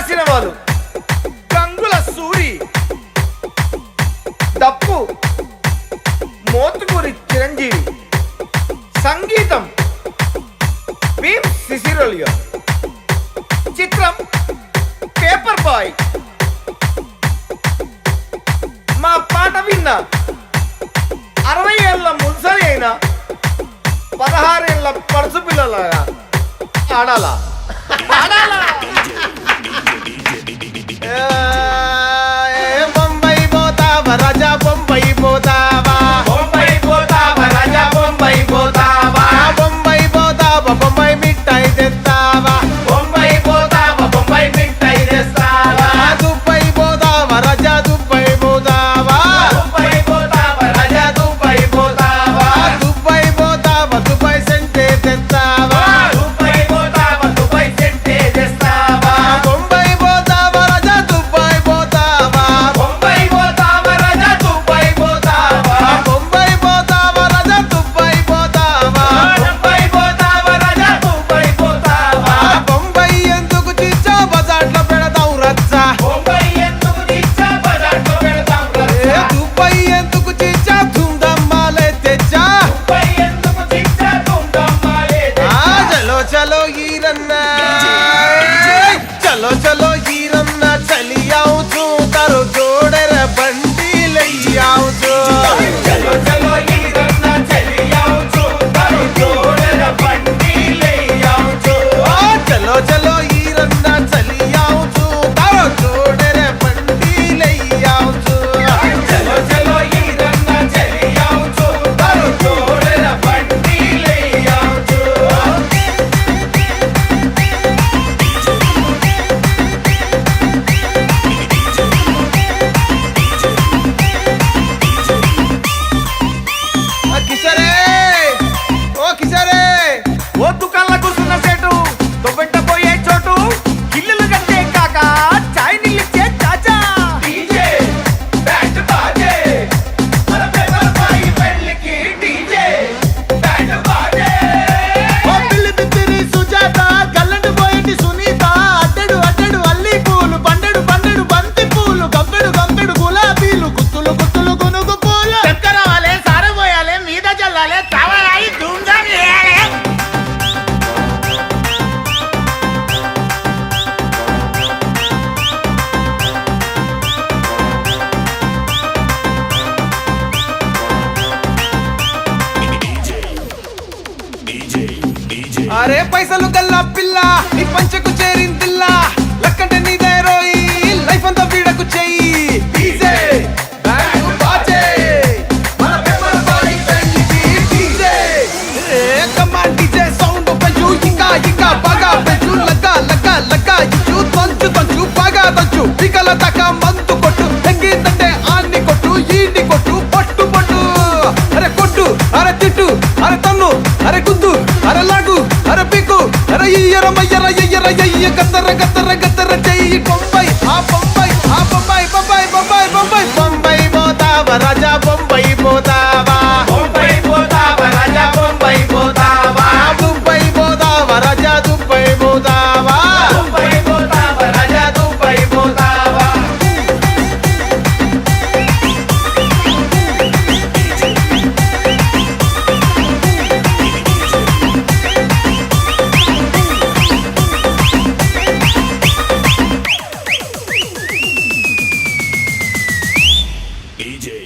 రాసిన వాళ్ళు గంగుల సూరి, డప్పు మోతుకూరి చిరంజీవి, సంగీతం భీమ్ సిసిరోలియో, చిత్రం పేపర్ బాయ్. మా పాట విన్న 60 ఏళ్ళ మున్సలి అయినా 16 ఏళ్ళ పడుచు పిల్లలాగా ఆడాలా ఆడాలా. బొంబై పోతావా రాజా, బొంబై పోతావా, బొంబై పోతావా రాజా, బొంబై పోతావా, బొంబై పోతావా, బొంబై మిఠాయి తెస్తావా, బొంబై పోతావా, బొంబై మిఠాయి తెస్తావా, దుబ్బై పోతావా రాజా, దుబ్బై పోతావా, దుబ్బై పోతావా రాజా, దుబ్బై పోతావా, దుబ్బై పోతావా, దుబ్బై సెంటే తెస్తావా, దుబ్బై పోతావా, దుబ్బై సెంటే తెస్తావా, బొంబై పోతావా రాజా, దుబ్బై పోతావా, బొంబై పోతావా రాజా, దుబ్బై పోతావా, బొంబై పోతావా రాజా, దుబ్బై పోతావా, బొంబై పోతావా రాజా, దుబ్బై పోతావా, బొంబై ఎందుకు చిచ్చా బజార్లో పెడతావు రచ్చా, బొంబై ఎందుకు చిచ్చా బజార్లో పెడతావు రచ్చా, దుబ్బై ఎందుకు చిచ్చా ధూమ్ధామాలే తెచ్చా, దుబ్బై ఎందుకు చిచ్చా ధూమ్ధామాలే తెచ్చా, చలో చలో ఈరన్నా, చలో చలో ఈరన్నా చలి आओ छू तारो जोड़े रे बंडी लई आओ छू, चलो चलो ఈరన్నా చలి आओ छू तारो जोड़े रे बंडी लई आओ छू, चलो चलो ఈరన్నా చలి आओ छू तारो जोड़े रे बंडी लई आओ छू, चलो चलो ఈరన్నా చలి आओ छू तारो जोड़े रे बंडी लई आओ छू. కిషరే ఓ కిషరే, ఓ దుకాణంలో కూర్చున్న సేటు, తొవ్వెంట పోయే చోటు, ఇల్లులు కట్టే కాక చాయ్ నీళ్ళిచ్చే చాచా, డీజే బ్యాండ్ బాజే, మన పేపర్ బాయ్ పెళ్ళికి డీజే బ్యాండ్ బాజే, ఓ పిల్లి బిత్తిరి సుజాత, గల్లండు పోయింది సునీత, అడ్డడు అడ్డడు అల్లి పూలు, బండెడు బండెడు బంతి పూలు, గంపెడు గంపెడు గులాబీలు, గుత్తులు గుత్తులు గునుగు పూలు, చక్కెర వాలే సార పోయాలే మీద చల్లాలే తావాయి ధూమ్ధాం చేయాలి. అరే పైసలు గల్లా పిల్ల, నీ పంచకు చేరిందిల్లా, లక్కంటే నీదే రోయి, లైఫ్ అంతా వీడకు చెయ్యి, డీజే బ్యాండ్ బాజే, మన పేపర్ బాయ్ పెళ్ళికి డీజే, కమాన్ డీజే సౌండ్ పెంచు, ఇంకా ఇంకా బాగా పెంచు, లక్క లక్క లక్క ఇచ్చు, తంచు తంచు బాగా తంచు, పికల దాకా మందు కొట్టు, తగ్గిందంటే ఆన్ని కొట్టు, ఈన్ని కొట్టు, పట్టు పట్టు, అరే కొట్టు, అరే తిట్టు, అరే తన్ను, అరే గుద్దు, అరే లాగు, అరే పీకు, అరే ఇయ్యర మయ్యర ఎయ్యర ఎయ్య, గత్తర గత్తర గత్తర చెయ్యి, బొంబై ఆ బొంబై ఆ బొంబై బొంబై బొంబై బొంబై, బొంబై పోతావా రాజా, బొంబై పోతావా, బొంబై పోతావా రాజా, బొంబై పోతావా, దుబ్బై పోతావా రాజా, దుబ్బై పోతావా, దుబ్బై పోతావా రాజా, దుబ్బై పోతావా. DJ